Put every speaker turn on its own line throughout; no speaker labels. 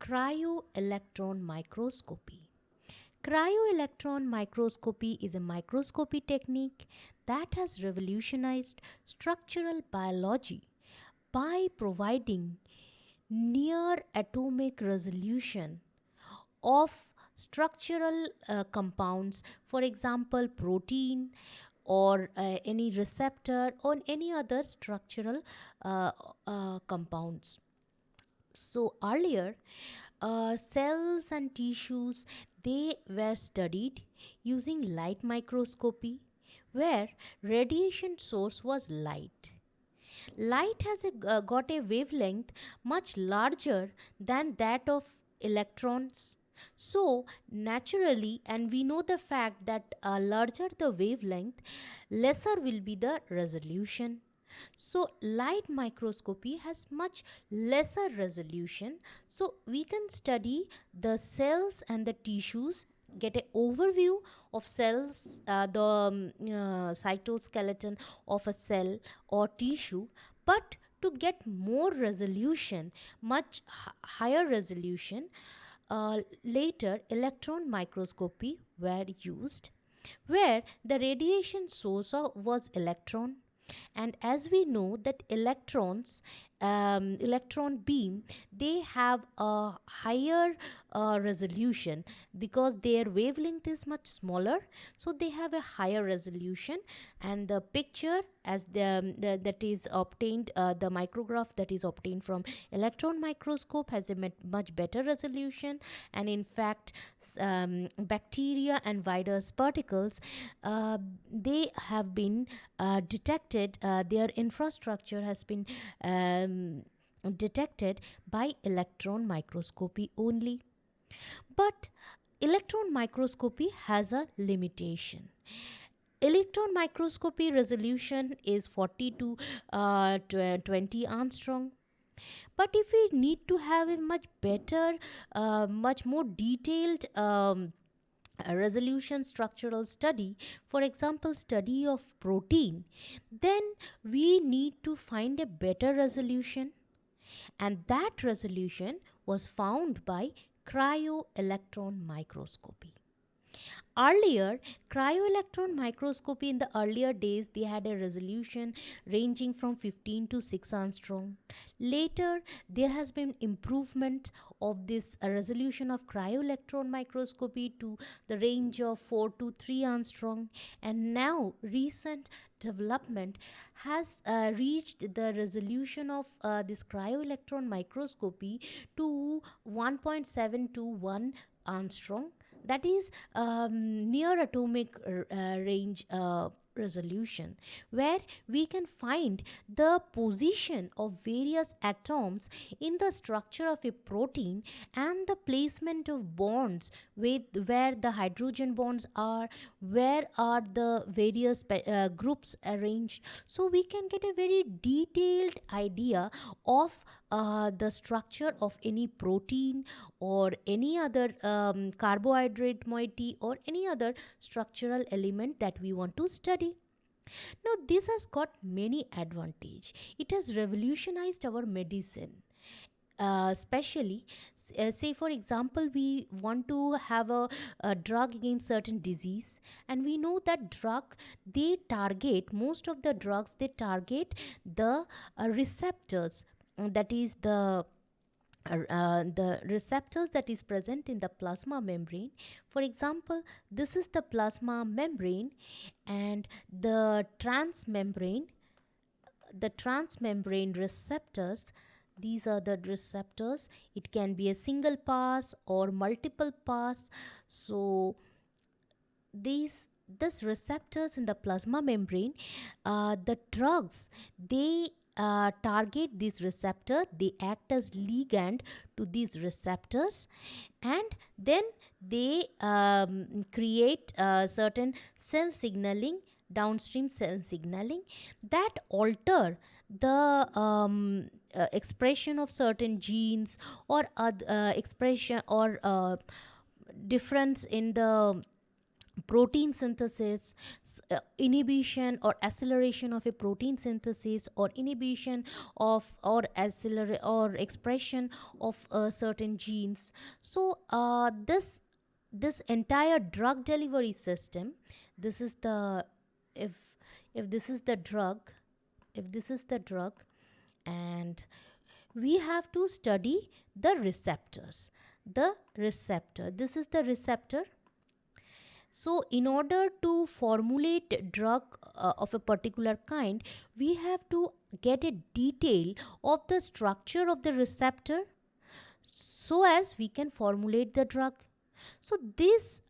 cryo-electron microscopy. Cryo-electron microscopy is a microscopy technique that has revolutionized structural biology by providing near atomic resolution of structural compounds, for example, protein or any receptor or any other structural compounds. So earlier, cells and tissues, they were studied using light microscopy, where radiation source was light. Light has got a wavelength much larger than that of electrons. So, naturally, and we know the fact that larger the wavelength, lesser will be the resolution. So, light microscopy has much lesser resolution. So, we can study the cells and the tissues, get an overview of cells, the cytoskeleton of a cell or tissue, but to get more resolution, much higher resolution, later electron microscopy were used, where the radiation source was electron. And as we know that electrons, electron beam, they have a higher resolution because their wavelength is much smaller, so they have a higher resolution, and the picture as that is obtained, the micrograph that is obtained from electron microscope has a much better resolution. And in fact, bacteria and virus particles, they have been detected, their infrastructure has been detected by electron microscopy only. But electron microscopy has a limitation. Electron microscopy resolution is 40 to 20 angstrom. But if we need to have a much better, much more detailed a resolution structural study, for example, study of protein, then we need to find a better resolution, and that resolution was found by cryo-electron microscopy. Earlier, cryo-electron microscopy, in the earlier days, they had a resolution ranging from 15 to 6 angstrom. Later, there has been improvement of this resolution of cryo-electron microscopy to the range of 4 to 3 angstrom. And now, recent development has reached the resolution of this cryo-electron microscopy to 1.7 to 1 angstrom, that is near atomic range resolution, where we can find the position of various atoms in the structure of a protein and the placement of bonds with where the hydrogen bonds are, where are the various groups arranged. So we can get a very detailed idea of the structure of any protein or any other carbohydrate moiety or any other structural element that we want to study. Now, this has got many advantage. It has revolutionized our medicine. Especially, say for example, we want to have a drug against certain disease, and we know that drug, they target, most of the drugs, they target the receptors, that is the receptors that is present in the plasma membrane. For example, this is the plasma membrane, and the transmembrane receptors, these are the receptors. It can be a single pass or multiple pass. So these receptors in the plasma membrane, the drugs, they target this receptor, they act as ligand to these receptors, and then they create certain cell signaling, downstream cell signaling, that alter the expression of certain genes or expression or difference in the protein synthesis, inhibition or acceleration of a protein synthesis, or inhibition of or expression of certain genes. So this entire drug delivery system, this is the if this is the drug, if this is the drug, and we have to study the receptors. The receptor, this is the receptor. So in order to formulate drug of a particular kind, we have to get a detail of the structure of the receptor so as we can formulate the drug. So this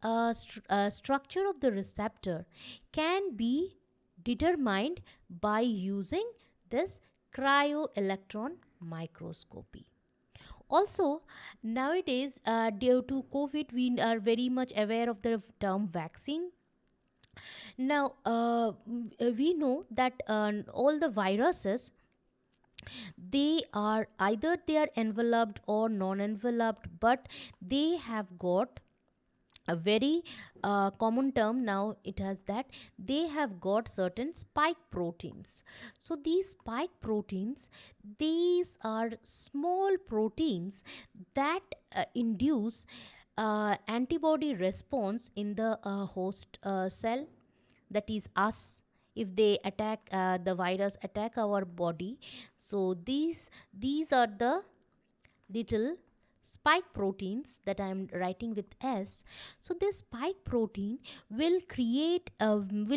structure of the receptor can be determined by using this cryo-electron microscopy. Also, nowadays, due to COVID, we are very much aware of the term vaccine. Now, we know that all the viruses, they are either they are enveloped or non-enveloped, but they have got a very common term now. It has that they have got certain spike proteins. So these spike proteins, these are small proteins that induce antibody response in the host cell, that is us. If they attack, the virus attack our body, so these are the little spike proteins that I am writing with S. So this spike protein will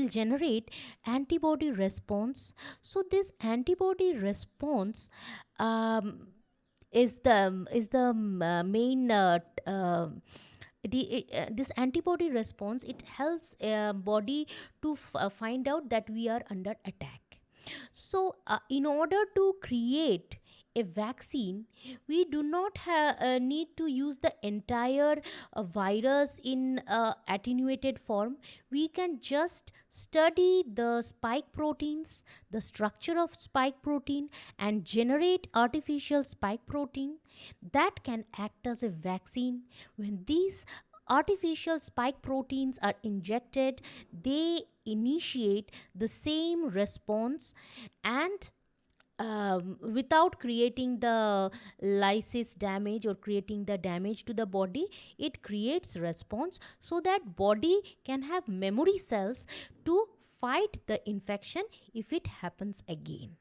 generate antibody response. So this antibody response is the main this antibody response, it helps body to find out that we are under attack. So in order to create a vaccine, we do not need to use the entire virus in attenuated form. We can just study the spike proteins, the structure of spike protein, and generate artificial spike protein that can act as a vaccine. When these artificial spike proteins are injected, they initiate the same response, and without creating the lysis damage or creating the damage to the body, it creates response so that body can have memory cells to fight the infection if it happens again.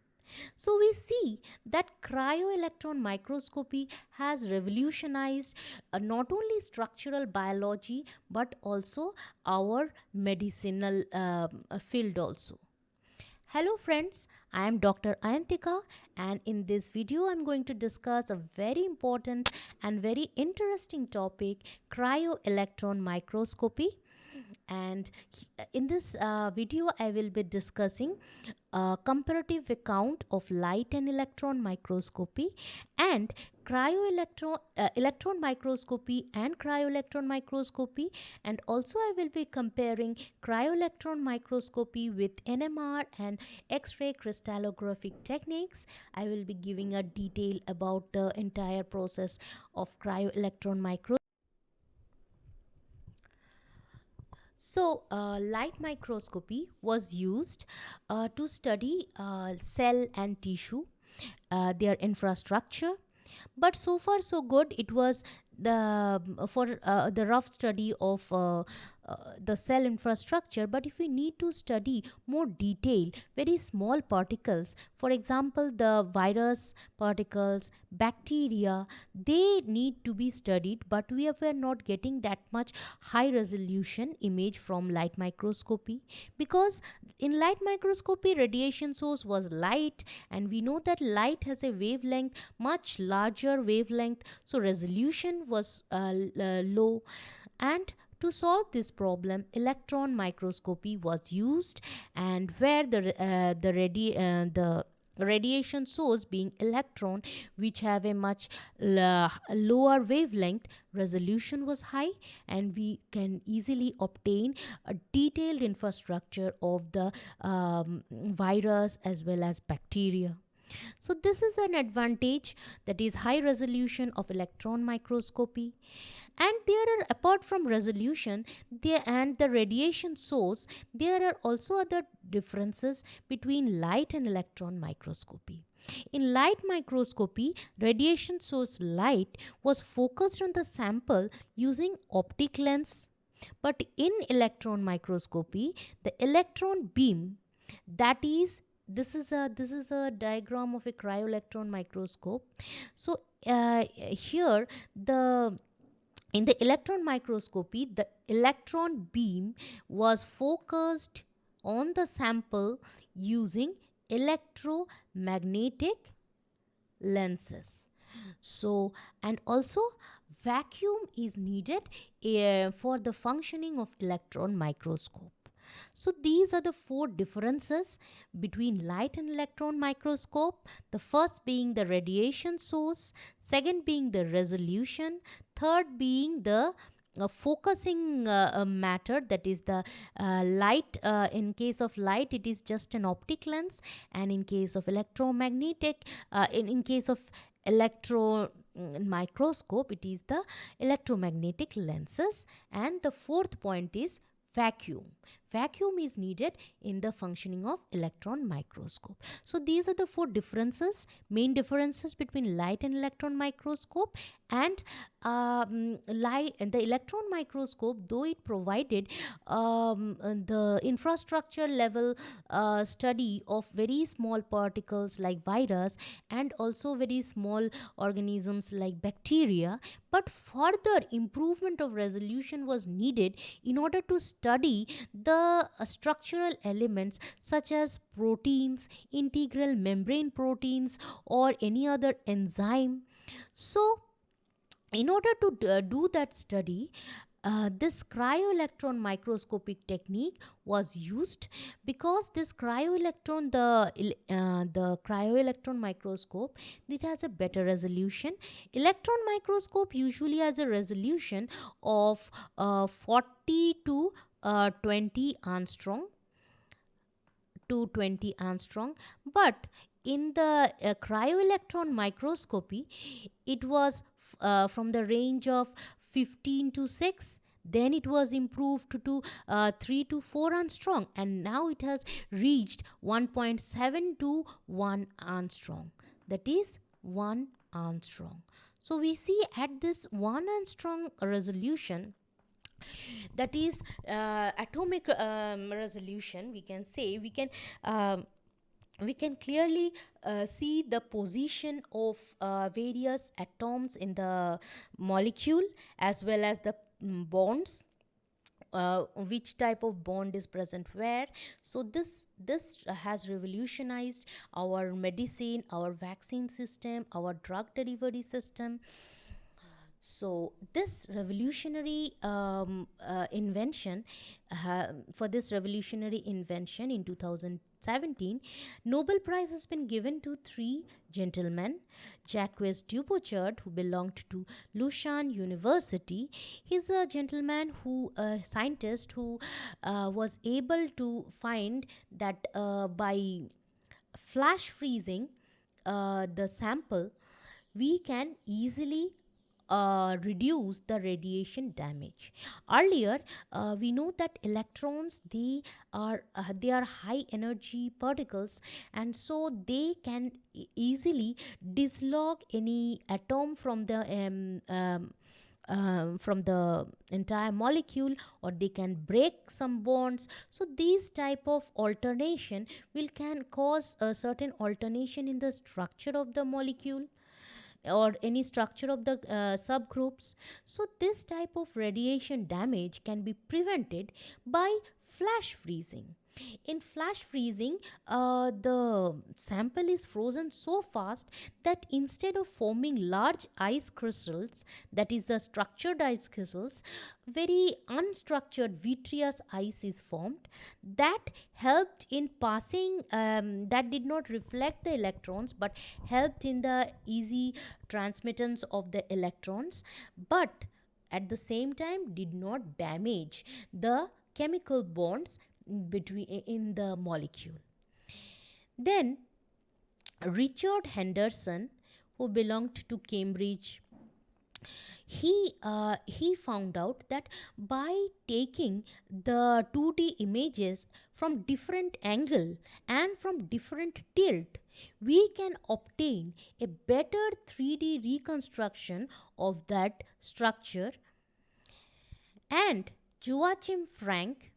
So we see that cryo-electron microscopy has revolutionized not only structural biology but also our medicinal field also. Hello friends, I am Dr. Ayantika, and in this video I am going to discuss a very important and very interesting topic, cryo-electron microscopy. And in this video I will be discussing a comparative account of light and electron microscopy and electron microscopy and cryo-electron microscopy, and also I will be comparing cryo-electron microscopy with NMR and X-ray crystallographic techniques. I will be giving a detail about the entire process of cryo-electron microscopy. So, light microscopy was used to study cell and tissue, their infrastructure. But so far so good. It was the rough study of the cell infrastructure. But if we need to study more detail, very small particles, for example the virus particles, bacteria, they need to be studied, but we were not getting that much high resolution image from light microscopy, because in light microscopy radiation source was light, and we know that light has a wavelength, much larger wavelength, so resolution was low. And to solve this problem, electron microscopy was used, and where the radiation source being electron, which have a much lower wavelength, resolution was high, and we can easily obtain a detailed infrastructure of the virus as well as bacteria. So this is an advantage, that is high resolution of electron microscopy. And there are, apart from resolution there and the radiation source, there are also other differences between light and electron microscopy. In light microscopy, radiation source light was focused on the sample using optic lens. But in electron microscopy, the electron beam, that is, this is a diagram of a cryo-electron microscope. So here the in the electron microscopy, the electron beam was focused on the sample using electromagnetic lenses. So, and also vacuum is needed for the functioning of electron microscope. So these are the four differences between light and electron microscope. The first being the radiation source, second being the resolution, third being the focusing matter, that is the light. In case of light it is just an optic lens, and in case of electromagnetic in case of electro microscope it is the electromagnetic lenses. And the fourth point is vacuum. Vacuum is needed in the functioning of electron microscope. So these are the four differences, main differences between light and electron microscope. And the electron microscope, though it provided the infrastructure level study of very small particles like virus and also very small organisms like bacteria, but further improvement of resolution was needed in order to study the structural elements such as proteins, integral membrane proteins, or any other enzyme. So in order to do that study, this cryo-electron microscopic technique was used, because this cryo-electron, the cryo-electron microscope, it has a better resolution. Electron microscope usually has a resolution of 40 to 20 angstrom to 20 angstrom, but in the cryo-electron microscopy it was from the range of 15 to 6, then it was improved to 3 to 4 angstrom, and now it has reached 1.7 to 1 angstrom, that is 1 angstrom. So we see at this 1 angstrom resolution, that is atomic resolution, we can say, we can clearly see the position of various atoms in the molecule, as well as the bonds, which type of bond is present where. So this has revolutionized our medicine, our vaccine system, our drug delivery system. So this revolutionary invention, for this revolutionary invention in 2017, Nobel Prize has been given to three gentlemen. Jacques Dubochet, who belonged to Lausanne University, he's a gentleman who, a scientist who was able to find that by flash freezing the sample, we can easily reduce the radiation damage. Earlier, we know that electrons, they are high energy particles, and so they can easily dislodge any atom from the entire molecule, or they can break some bonds. So these type of alternation can cause a certain alternation in the structure of the molecule or any structure of the subgroups. So this type of radiation damage can be prevented by flash freezing. In flash freezing, the sample is frozen so fast that instead of forming large ice crystals, that is the structured ice crystals, very unstructured vitreous ice is formed that helped in passing, that did not reflect the electrons but helped in the easy transmittance of the electrons, but at the same time did not damage the chemical bonds between in the molecule. Then Richard Henderson, who belonged to Cambridge, he found out that by taking the 2D images from different angle and from different tilt, we can obtain a better 3D reconstruction of that structure. And Joachim Frank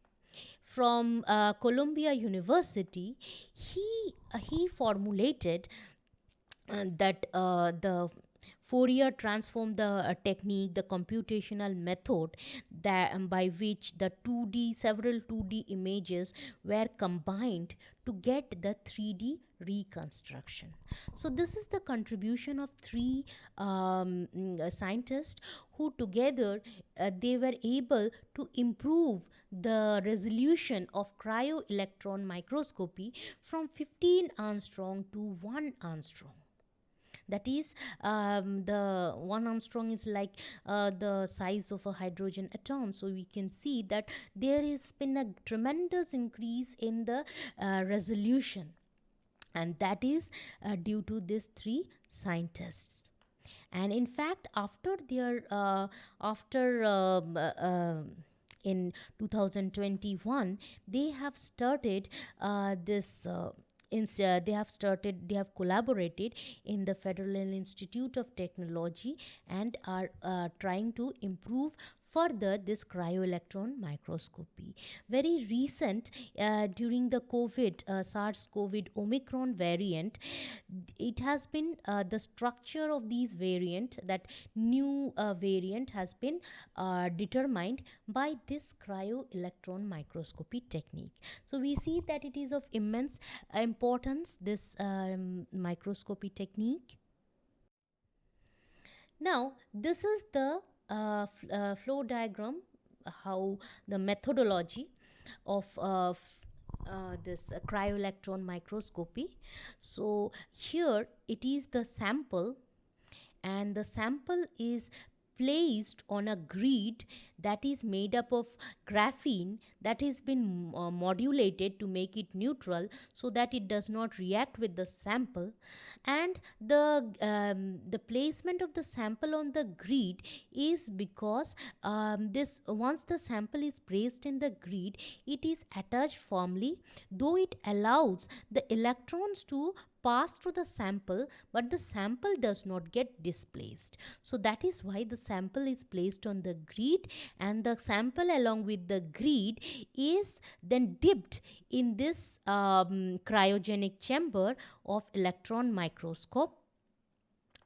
from Columbia University, he formulated that the Fourier transform, the technique, the computational method that by which the 2D several 2D images were combined to get the 3D reconstruction. So this is the contribution of three scientists who together they were able to improve the resolution of cryo-electron microscopy from 15 angstrom to 1 angstrom. That is, the 1 angstrom is like the size of a hydrogen atom. So we can see that there has been a tremendous increase in the resolution, and that is due to these three scientists. And in fact, after their after in 2021, they have started this they have collaborated in the Federal Institute of Technology and are trying to improve further this cryo-electron microscopy. Very recent, during the SARS-CoV Omicron variant, it has been the structure of these variant, that new variant has been determined by this cryo-electron microscopy technique. So we see that it is of immense importance, this microscopy technique. Now this is the flow diagram, how the methodology of this cryo-electron microscopy. So here it is the sample, and the sample is placed on a grid that is made up of graphene that has been modulated to make it neutral so that it does not react with the sample. And the placement of the sample on the grid is because this once the sample is placed in the grid, it is attached firmly, though it allows the electrons to pass through the sample, but the sample does not get displaced. So that is why the sample is placed on the grid, and the sample along with the grid is then dipped in this cryogenic chamber of electron microscope.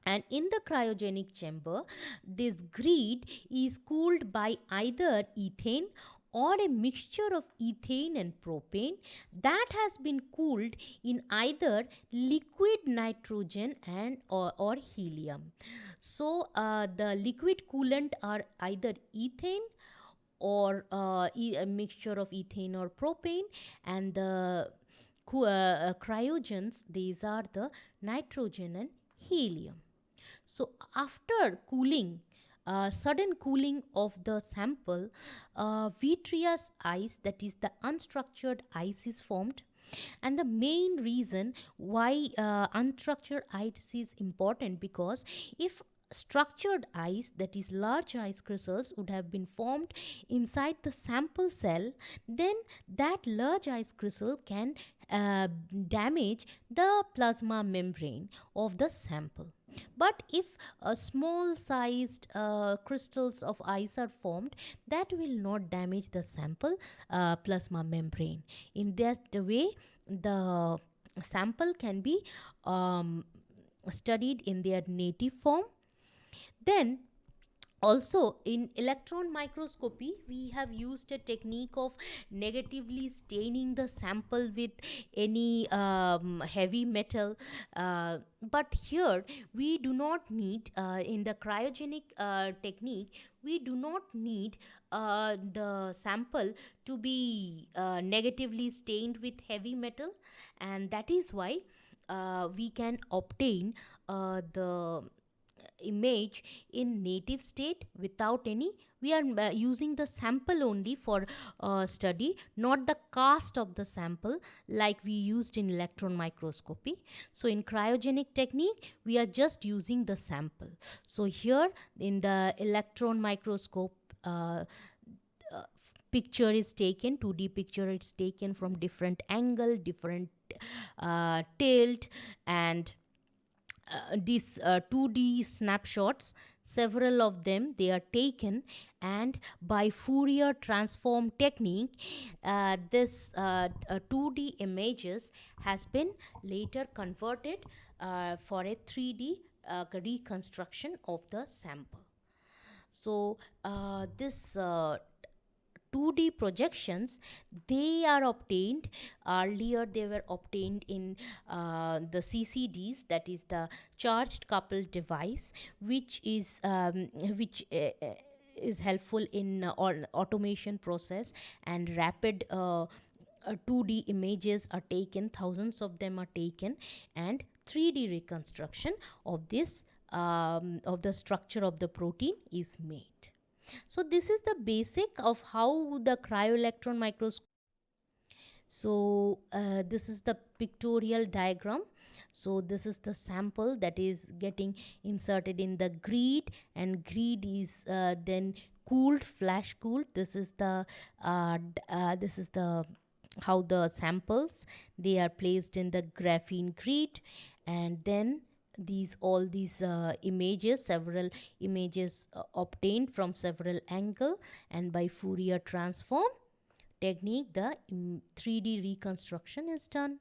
And in the cryogenic chamber, this grid is cooled by either ethane or a mixture of ethane and propane that has been cooled in either liquid nitrogen and or helium. So the liquid coolant are either ethane or a mixture of ethane or propane, and the cryogens, these are the nitrogen and helium. So after cooling, sudden cooling of the sample, vitreous ice, that is the unstructured ice, is formed. And the main reason why unstructured ice is important, because if structured ice, that is large ice crystals, would have been formed inside the sample cell, then that large ice crystal can damage the plasma membrane of the sample. But if small sized crystals of ice are formed, that will not damage the sample plasma membrane. In that way, the sample can be studied in their native form. Then also in electron microscopy, we have used a technique of negatively staining the sample with any heavy metal, but here we do not need, in the cryogenic technique, we do not need the sample to be negatively stained with heavy metal, and that is why we can obtain the image in native state without any, we are using the sample only for study, not the cast of the sample like we used in electron microscopy. So in cryogenic technique we are just using the sample. So here in the electron microscope, picture is taken, 2D picture is taken from different angle, different tilt, and these 2D snapshots, several of them, they are taken, and by Fourier transform technique, this 2D images has been later converted for a 3D reconstruction of the sample. So this 2D projections, they are obtained earlier, they were obtained in the CCDs, that is the charged coupled device, which is helpful in automation process, and rapid 2D images are taken, thousands of them are taken, and 3D reconstruction of this of the structure of the protein is made. So this is the basic of how the cryo-electron microscope. So this is the pictorial diagram. So this is the sample that is getting inserted in the grid, and grid is then cooled, flash cooled. This is the how the samples, they are placed in the graphene grid, and then all these images, several images obtained from several angle, and by Fourier transform technique the 3D reconstruction is done.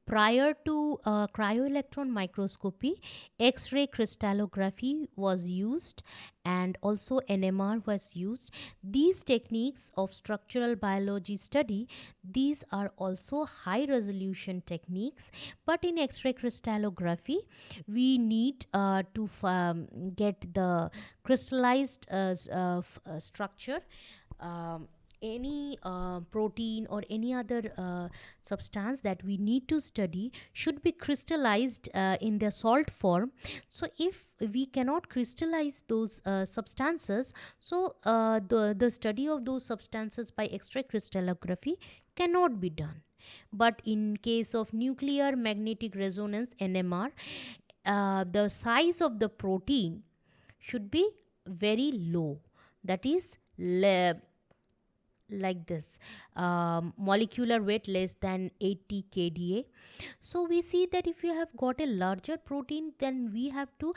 Prior to cryo-electron microscopy, X-ray crystallography was used, and also NMR was used. These techniques of structural biology study, these are also high resolution techniques, but in X-ray crystallography we need to get the crystallized structure. Any protein or any other substance that we need to study should be crystallized in their salt form. So if we cannot crystallize those substances, so the study of those substances by X-ray crystallography cannot be done. But in case of nuclear magnetic resonance, NMR, the size of the protein should be very low, that is like this, molecular weight less than 80 kDa. So we see that if you have got a larger protein, then we have to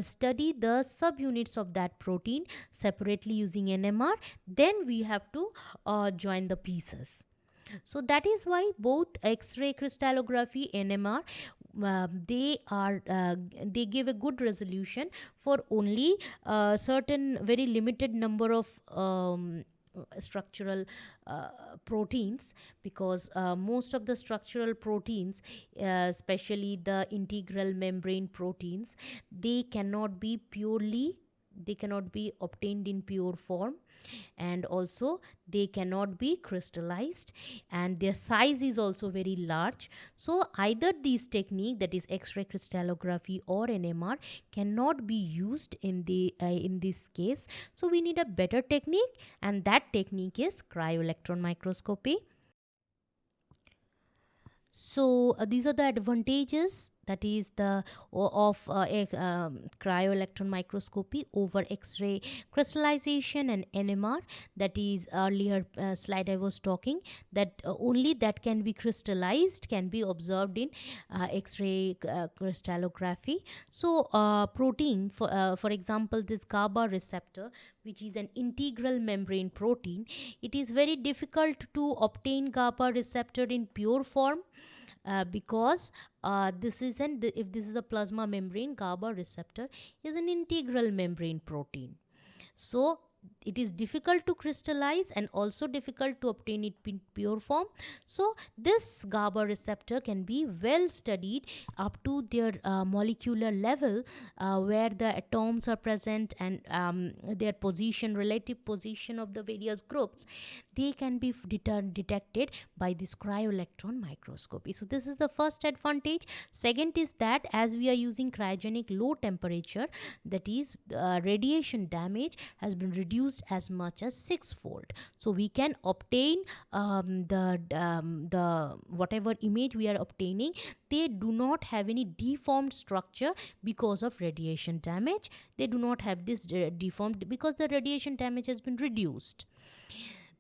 study the subunits of that protein separately using NMR, then we have to join the pieces. So that is why both X-ray crystallography, NMR, they give a good resolution for only certain very limited number of structural proteins, because most of the structural proteins, especially the integral membrane proteins, they cannot be obtained in pure form, and also they cannot be crystallized, and their size is also very large. So either these technique, that is X-ray crystallography or NMR, cannot be used in this case. So we need a better technique, and that technique is cryo-electron microscopy. So these are the advantages, that is the of cryo-electron microscopy over X-ray crystallization and NMR. That is earlier slide I was talking, that only that can be crystallized can be observed in X-ray crystallography. So protein, for example, this GABA receptor, which is an integral membrane protein, it is very difficult to obtain GABA receptor in pure form. Because if this is a plasma membrane, GABA receptor is an integral membrane protein. So it is difficult to crystallize and also difficult to obtain it in pure form. So this GABA receptor can be well studied up to their molecular level, where the atoms are present and their position, relative position of the various groups, they can be detected by this cryo-electron microscopy. So this is the first advantage. Second is that as we are using cryogenic low temperature, that is radiation damage has been reduced as much as 6-fold. So we can obtain the whatever image we are obtaining, they do not have any deformed structure because of radiation damage. They do not have this deformed because the radiation damage has been reduced.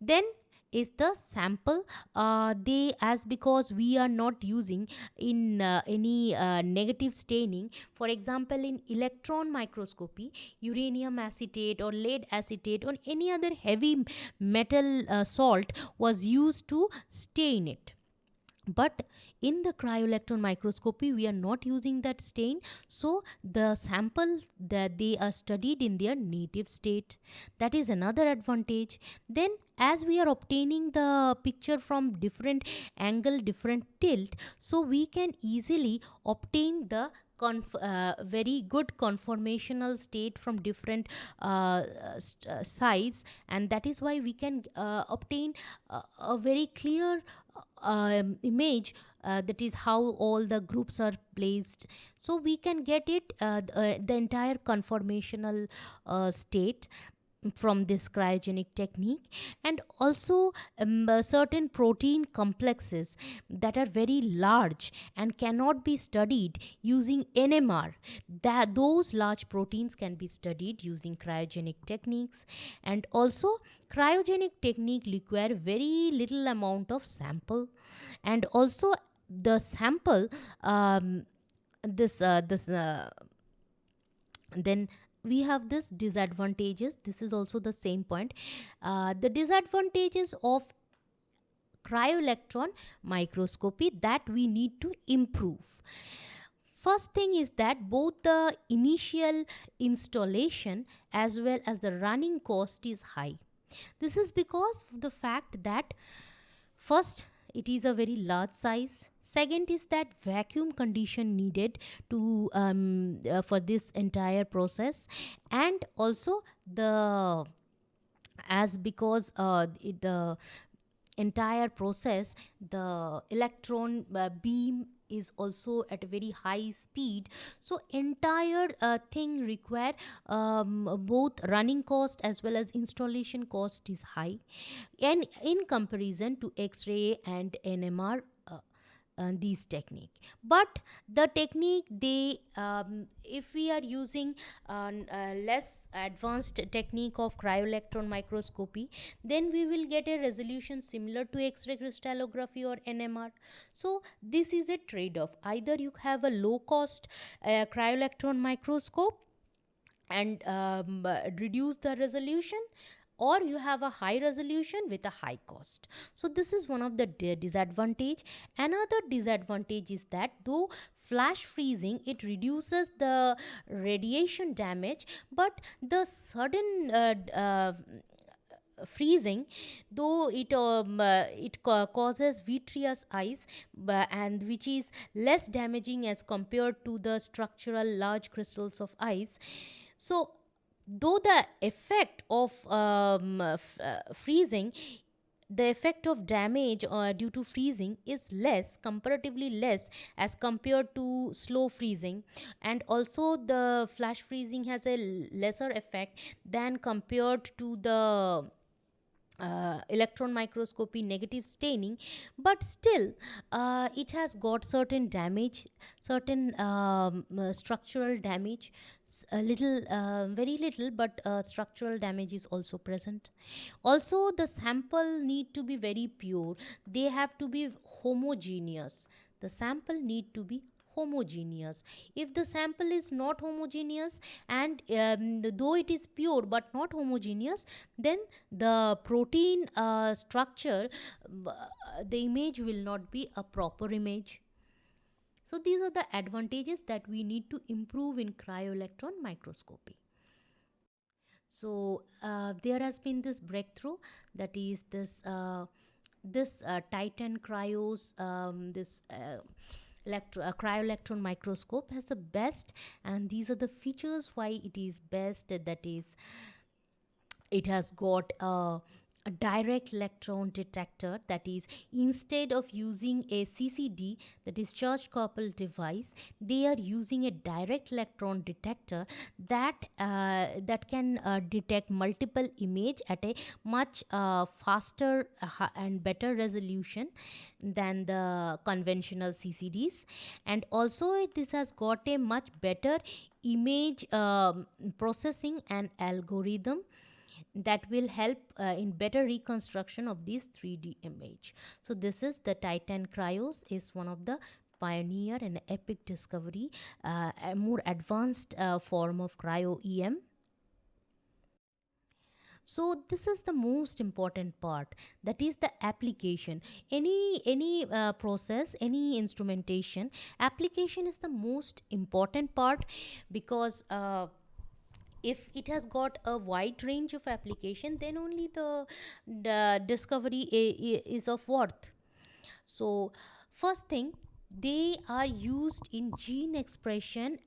Then is the sample. They, as because we are not using in any negative staining, for example in electron microscopy, uranium acetate or lead acetate or any other heavy metal salt was used to stain it. But in the cryo-electron microscopy, we are not using that stain. So the sample that they are studied in their native state. That is another advantage. Then as we are obtaining the picture from different angle, different tilt, so we can easily obtain the very good conformational state from different sides, and that is why we can obtain a very clear image, that is how all the groups are placed. So we can get it the entire conformational state from this cryogenic technique. And also certain protein complexes that are very large and cannot be studied using NMR, that those large proteins can be studied using cryogenic techniques. And also cryogenic technique require very little amount of sample, and also the sample then we have this disadvantages. This is also the same point. The disadvantages of cryo-electron microscopy that we need to improve. First thing is that both the initial installation as well as the running cost is high. This is because of the fact that first, it is a very large size. Second is that vacuum condition needed to for this entire process, and also the as because the entire process, the electron beam is also at a very high speed, so entire thing require both running cost as well as installation cost is high, and in comparison to X-ray and NMR these technique. But the technique they if we are using less advanced technique of cryo-electron microscopy, then we will get a resolution similar to X-ray crystallography or NMR. So this is a trade-off. Either you have a low cost cryo-electron microscope and reduce the resolution, or you have a high resolution with a high cost. So this is one of the disadvantage. Another disadvantage is that though flash freezing, it reduces the radiation damage, but the sudden freezing, though it causes vitreous eyes, and which is less damaging as compared to the structural large crystals of ice. So though the effect of freezing, the effect of damage due to freezing is less, comparatively less as compared to slow freezing, and also the flash freezing has a lesser effect than compared to the electron microscopy negative staining. But still it has got certain damage, certain structural damage, a little very little, but structural damage is also present. Also the sample need to be very pure, they have to be homogeneous. The sample need to be homogeneous. If the sample is not homogeneous, and though it is pure but not homogeneous, then the protein structure, the image will not be a proper image. So these are the advantages that we need to improve in cryo-electron microscopy. So there has been this breakthrough, that is this Titan Krios, this cryo-electron microscope has the best, and these are the features why it is best. That is, it has got a direct electron detector, that is, instead of using a CCD, that is charge coupled device, they are using a direct electron detector that can detect multiple image at a much faster and better resolution than the conventional CCDs. And also this has got a much better image processing and algorithm that will help in better reconstruction of this 3D image. So this is the Titan Krios, is one of the pioneer and epic discovery, a more advanced form of cryo-EM. So this is the most important part, that is the application. Any process, any instrumentation, application is the most important part, because if it has got a wide range of application, then only the discovery is of worth. So first thing, they are used in gene expression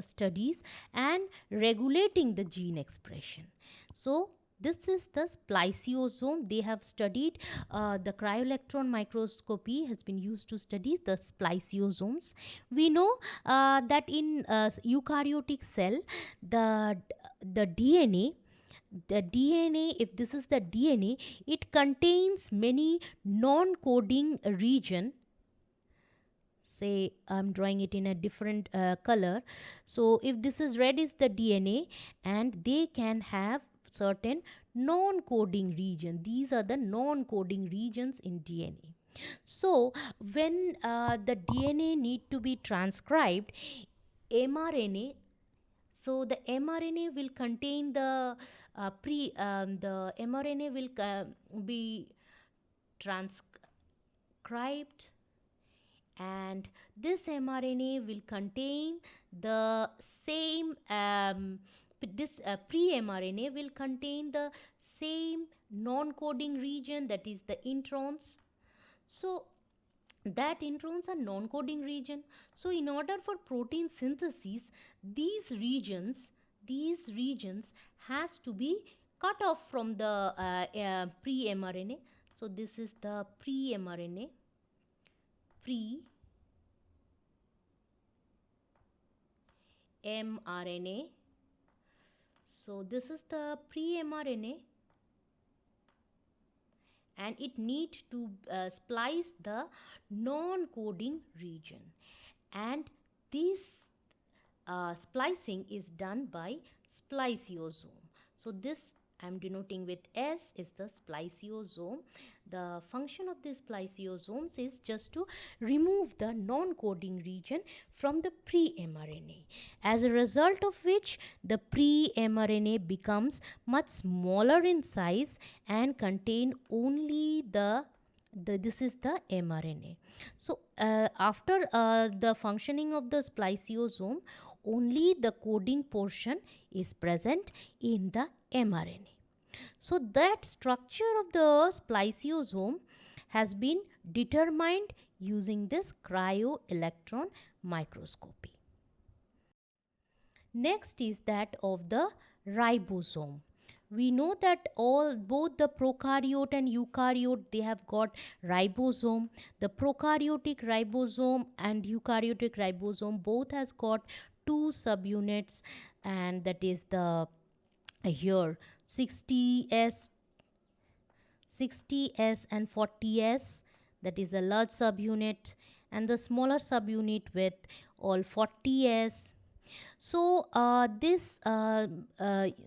studies and regulating the gene expression. So this is the spliceosome. They have studied, the cryo-electron microscopy has been used to study the spliceosomes. We know that in eukaryotic cell, the the DNA the DNA, if this is the DNA, it contains many non-coding region. Say I'm drawing it in a different color. So if this is red, is the DNA, and they can have certain non-coding region. These are the non-coding regions in DNA. So when the DNA need to be transcribed, mRNA, so the mRNA will contain the mRNA will be transcribed, and this mRNA will contain the same this pre-mRNA will contain the same non-coding region, that is the introns. So that introns are non-coding region. So in order for protein synthesis, these regions has to be cut off from the pre-mRNA. So this is the pre-mRNA, pre-mRNA. So this is the pre-mRNA, and it need to splice the non-coding region, and this splicing is done by spliceosome. So this I'm denoting with S is the spliceosome. The function of these spliceosomes is just to remove the non-coding region from the pre-mRNA, as a result of which the pre-mRNA becomes much smaller in size and contain only this is the mRNA. So after the functioning of the spliceosome, only the coding portion is present in the mRNA. So that structure of the spliceosome has been determined using this cryo-electron microscopy. Next is that of the ribosome. We know that both the prokaryote and eukaryote, they have got ribosome. The prokaryotic ribosome and eukaryotic ribosome both has got two subunits, and that is the here 60s and 40s, that is a large subunit, and the smaller subunit with all 40s. So this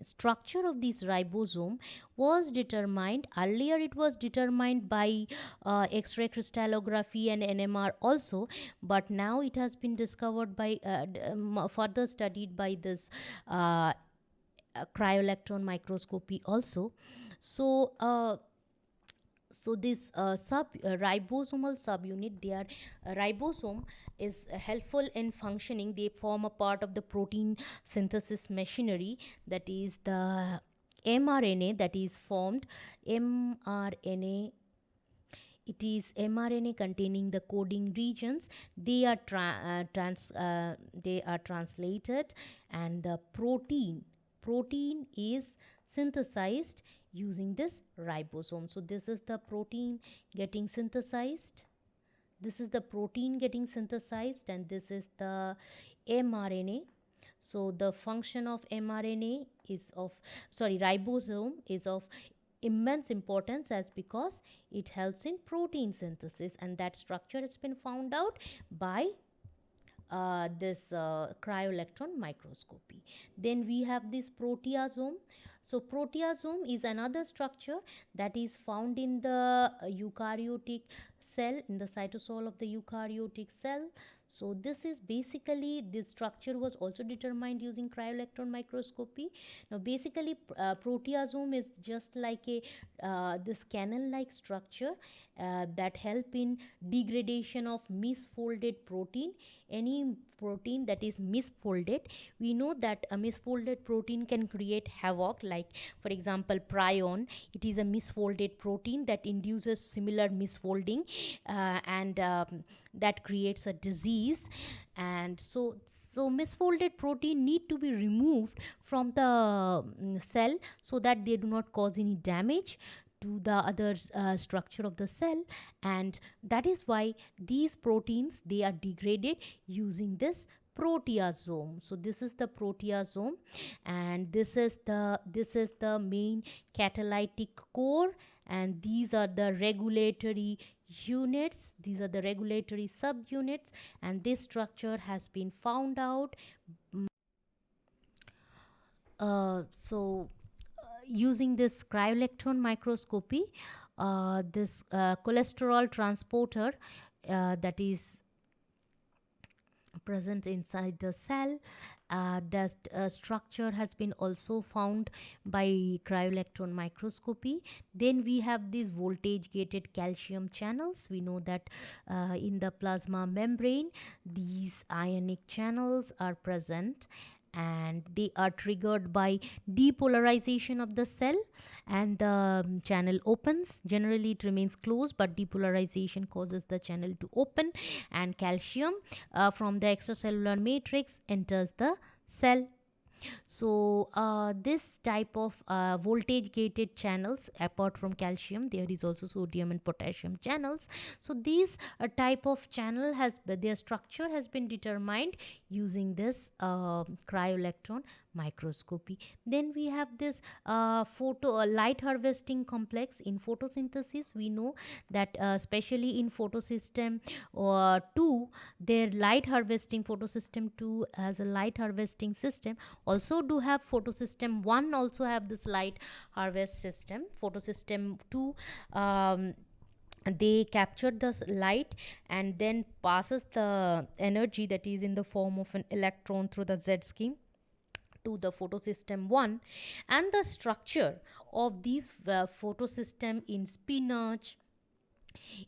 structure of this ribosome was determined earlier. It was determined by X-ray crystallography and NMR also, but now it has been discovered by further studied by this cryo-electron microscopy also. So this ribosomal subunit, their ribosome is helpful in functioning. They form a part of the protein synthesis machinery, that is the mRNA that is formed. mRNA, it is mRNA containing the coding regions. They are they are translated, and the protein is synthesized using this ribosome. So this is the protein getting synthesized. This is the protein getting synthesized, and this is the mRNA. So the function of mRNA is of, sorry, ribosome is of immense importance, as because it helps in protein synthesis, and that structure has been found out by this cryo-electron microscopy. Then we have this proteasome. So proteasome is another structure that is found in the eukaryotic cell, in the cytosol of the eukaryotic cell. So this is basically, this structure was also determined using cryo-electron microscopy. Now basically proteasome is just like a this canal-like structure that help in degradation of misfolded protein. Any protein that is misfolded, we know that a misfolded protein can create havoc, like for example prion. It is a misfolded protein that induces similar misfolding, and that creates a disease. And so misfolded protein need to be removed from the cell, so that they do not cause any damage to the other structure of the cell. And that is why these proteins, they are degraded using this proteasome. So this is the proteasome, and this is the main catalytic core, and these are the regulatory units, these are the regulatory subunits, and this structure has been found out. Using this cryo-electron microscopy, this cholesterol transporter that is present inside the cell, that structure has been also found by cryo-electron microscopy. Then we have these voltage gated calcium channels. We know that in the plasma membrane, these ionic channels are present, and they are triggered by depolarization of the cell, and the channel opens. Generally it remains closed, but depolarization causes the channel to open, and calcium from the extracellular matrix enters the cell. So this type of voltage gated channels, apart from calcium, there is also sodium and potassium channels. So these type of channel has, their structure has been determined using this cryo-electron microscopy. Then we have this light harvesting complex in photosynthesis. We know that especially in photosystem 2, their light harvesting, photosystem 2 has a light harvesting system. Also do have photosystem 1 also have this light harvest system. Photosystem 2 they capture the light and then passes the energy that is in the form of an electron through the Z scheme to the photosystem 1. And the structure of these photosystem in spinach,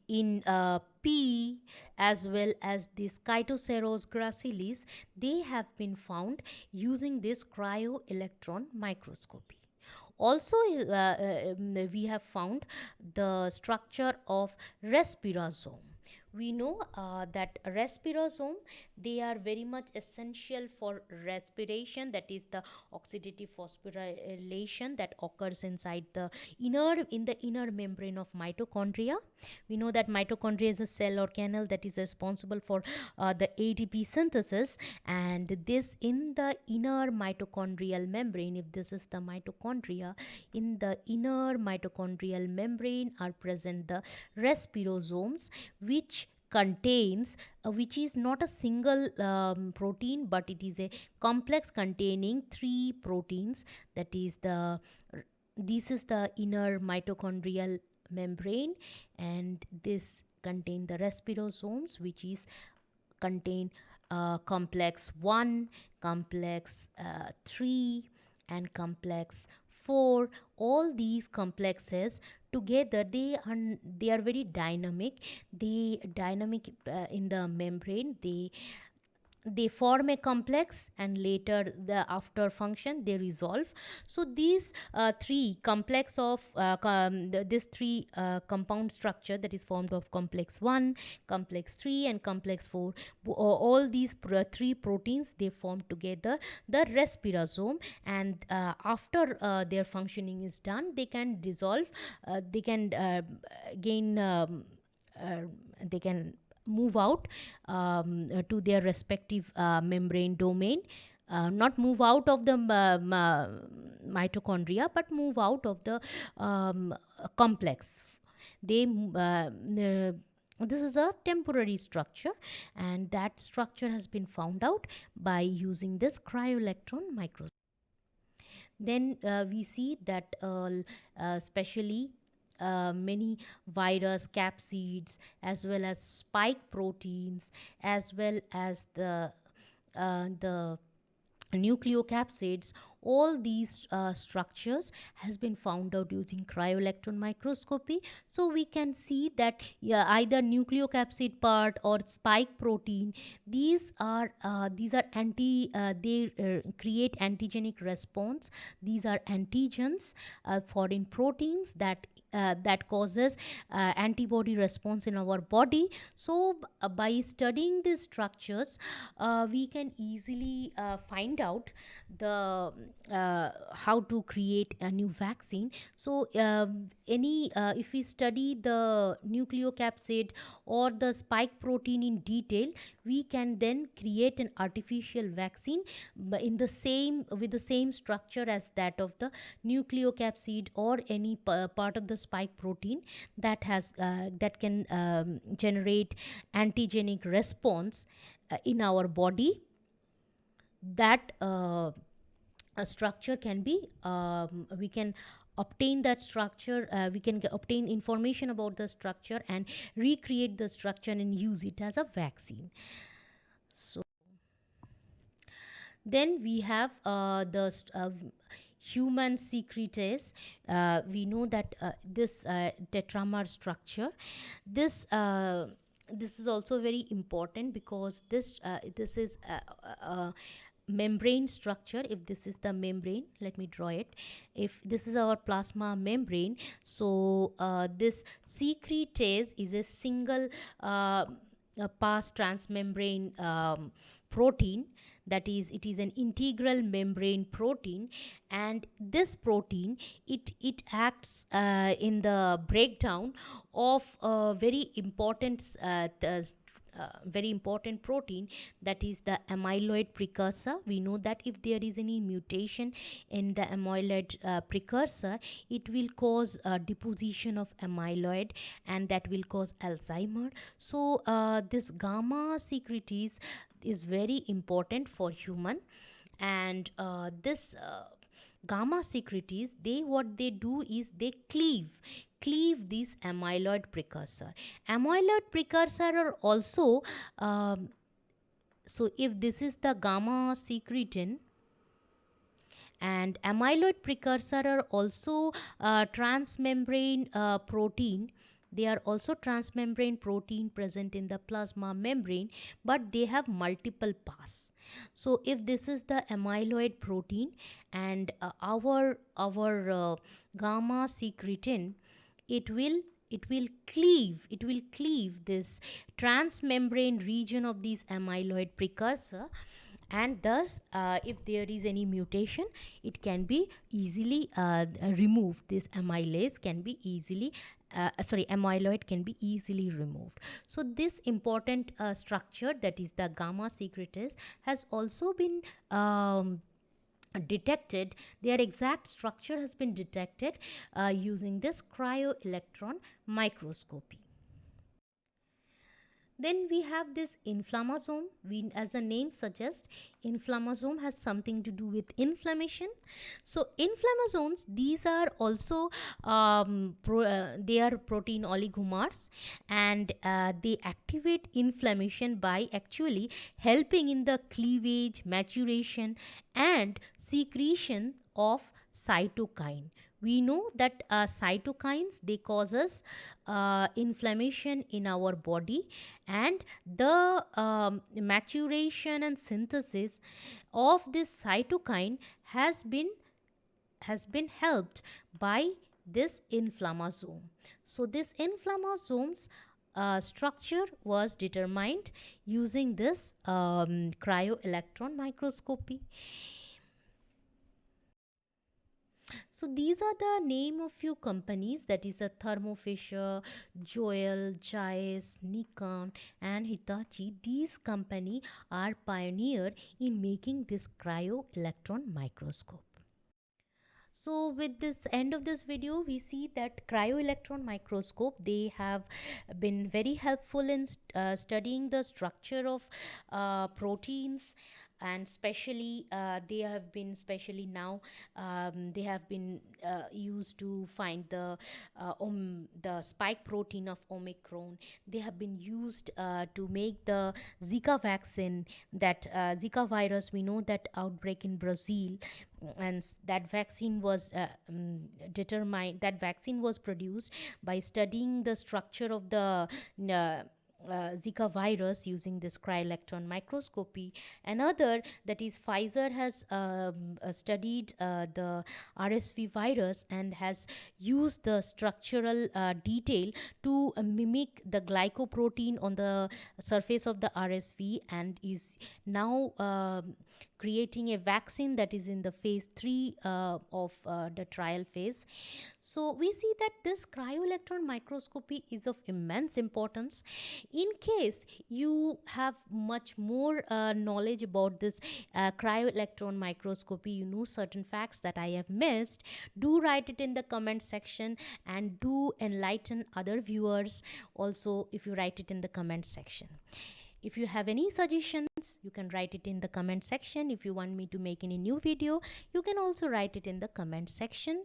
in pea, as well as this Chytoceros gracilis, they have been found using this cryo-electron microscopy. Also we have found the structure of respirosome. We know that respirosome, they are very much essential for respiration, that is the oxidative phosphorylation that occurs inside the inner membrane of mitochondria. We know that mitochondria is a cell organelle that is responsible for the ATP synthesis, and this in the inner mitochondrial membrane, if this is the mitochondria, in the inner mitochondrial membrane are present the respirosomes, which contains which is not a single protein, but it is a complex containing 3 proteins. That is this is the inner mitochondrial membrane, and this contain the respirosomes, which is contain complex 1, complex 3, and complex 4. All these complexes together, they are very dynamic. They dynamic in the membrane. They they form a complex, and later the after function they resolve. So these three complex of this three compound structure that is formed of complex 1, complex 3 and complex 4, all these three proteins, they form together the respirosome, and after their functioning is done, they can dissolve, they can gain they can move out to their respective membrane domain, not move out of the mitochondria, but move out of the complex. They this is a temporary structure, and that structure has been found out by using this cryo-electron microscope. Then we see that especially many virus capsids, as well as spike proteins, as well as the nucleocapsids, all these structures has been found out using cryo-electron microscopy. So we can see that either nucleocapsid part or spike protein, these are they create antigenic response. These are antigens, foreign proteins that causes antibody response in our body. So by studying these structures, we can easily find out the how to create a new vaccine. So if we study the nucleocapsid or the spike protein in detail, we can then create an artificial vaccine in the same with the same structure as that of the nucleocapsid or any part of the spike protein that has that can generate antigenic response in our body. That a structure can be we can obtain that structure, we can obtain information about the structure and recreate the structure and use it as a vaccine. So then we have human secretase. We know that this tetramer structure, this this is also very important because this is membrane structure. If this is the membrane, let me draw it. If this is our plasma membrane, so this secretase is a single pass transmembrane protein. That is, it is an integral membrane protein, and this protein, it acts in the breakdown of a very important protein, that is the amyloid precursor. We know that if there is any mutation in the amyloid precursor, it will cause deposition of amyloid, and that will cause Alzheimer. So this gamma secretase is very important for human, and this gamma secretase, what they do is they cleave this amyloid precursor. Amyloid precursor are also so if this is the gamma secretin, and amyloid precursor are also transmembrane protein. They are also transmembrane protein present in the plasma membrane, but they have multiple pass. So if this is the amyloid protein, and our gamma secretin, it will cleave this transmembrane region of this amyloid precursor, and thus if there is any mutation, it can be easily removed. This amylase can be easily amyloid can be easily removed. So this important structure, that is the gamma secretase, has also been detected. Their exact structure has been detected using this cryo-electron microscopy. Then we have this inflammasome. As the name suggests, inflammasome has something to do with inflammation. So inflammasomes, these are also they are protein oligomers, and they activate inflammation by actually helping in the cleavage, maturation and secretion of cytokine. We know that cytokines, they causes inflammation in our body, and the maturation and synthesis of this cytokine has been helped by this inflammasome. So this inflammasome's structure was determined using this cryo-electron microscopy. So these are the name of few companies, that is a Thermo Fisher, Joel, Zeiss, Nikon and Hitachi. These company are pioneer in making this cryo-electron microscope. So with this end of this video, we see that cryo-electron microscope, they have been very helpful in studying the structure of proteins, and especially they have been specially now they have been used to find the spike protein of Omicron. They have been used to make the Zika vaccine, that Zika virus, we know that outbreak in Brazil, and that vaccine was determined, that vaccine was produced by studying the structure of the Zika virus using this cryo-electron microscopy. Another, that is Pfizer, has studied the RSV virus and has used the structural detail to mimic the glycoprotein on the surface of the RSV, and is now creating a vaccine that is in the phase 3 of the trial phase. So we see that this cryo-electron microscopy is of immense importance. In case you have much more knowledge about this cryo-electron microscopy, you know certain facts that I have missed, do write it in the comment section, and do enlighten other viewers also if you write it in the comment section. If you have any suggestions, you can write it in the comment section. If you want me to make any new video, you can also write it in the comment section,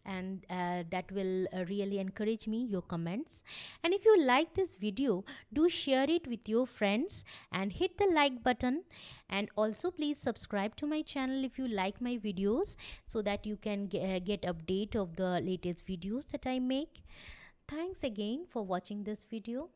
and that will really encourage me, your comments. And if you like this video, do share it with your friends and hit the like button, and also please subscribe to my channel if you like my videos, so that you can get update of the latest videos that I make. Thanks again for watching this video.